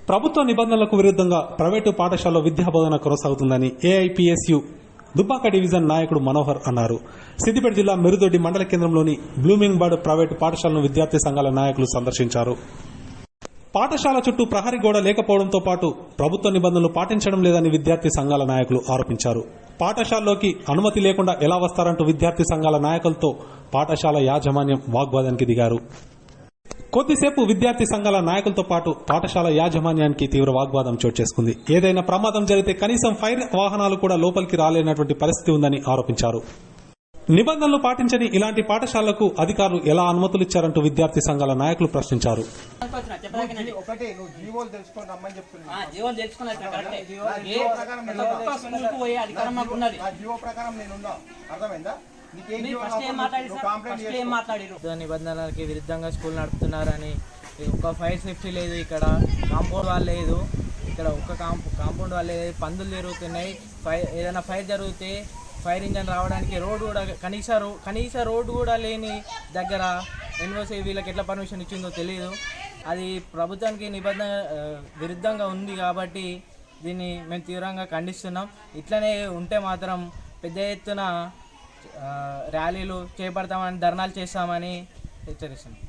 ప్రభుత్వ నిబంధనలకు విరుద్ధంగా ప్రైవేటు పాఠశాలలో విద్యాబోధన కొనసాగుతుందని ఏఐపీఎస్యు దుబ్బాక డివిజన్ నాయకుడు మనోహర్ అన్నారు. సిద్దిపేట జిల్లా మెరుదొడ్డి మండల కేంద్రంలోని బ్లూమింగ్ బర్డ్ ప్రైవేటు పాఠశాలను విద్యార్థి సంఘాల నాయకులు సందర్శించారు. పాఠశాల చుట్టూ ప్రహరీ గోడ లేకపోవడంతో పాటు ప్రభుత్వ నిబంధనలు పాటించడం లేదని విద్యార్థి సంఘాల నాయకులు ఆరోపించారు. పాఠశాలలోకి అనుమతి లేకుండా ఎలా వస్తారంటూ విద్యార్థి సంఘాల నాయకులతో పాఠశాల యాజమాన్యం వాగ్వాదానికి దిగారు. కొద్దిసేపు విద్యార్థి సంఘాల నాయకులతో పాటు పాఠశాల యాజమాన్యానికి తీవ్ర వాగ్వాదం చోటు చేసుకుంది. ఏదైనా ప్రమాదం జరిగితే కనీసం ఫైర్ వాహనాలు కూడా లోపలికి రాలేనటువంటి పరిస్థితి ఉందని ఆరోపించారు. నిబంధనలు పాటించని ఇలాంటి పాఠశాలలకు అధికారులు ఎలా అనుమతులు ఇచ్చారంటూ విద్యార్థి సంఘాల నాయకులు ప్రశ్నించారు. నిబంధనలకి విరుద్ధంగా స్కూల్ నడుపుతున్నారని, ఒక ఫైర్ సేఫ్టీ లేదు, ఇక్కడ కాంపౌండ్ వాల్ లేదు, ఇక్కడ ఒక కాంపౌండ్ వాల్ లేదు, పందులు జరుగుతున్నాయి. ఏదైనా ఫైర్ జరిగితే ఫైర్ ఇంజన్ రావడానికి రోడ్ కూడా కనీస రోడ్డు కూడా లేని దగ్గర ఎన్ఓసి వీళ్ళకి ఎట్లా పర్మిషన్ ఇచ్చిందో తెలియదు. అది ప్రభుత్వానికి నిబంధన విరుద్ధంగా ఉంది కాబట్టి దీన్ని మేము తీవ్రంగా ఖండిస్తున్నాం. ఇట్లనే ఉంటే మాత్రం పెద్ద ఎత్తున ర్యాలీలు చేపడతామని, ధర్నాలు చేస్తామని హెచ్చరిస్తున్నాం.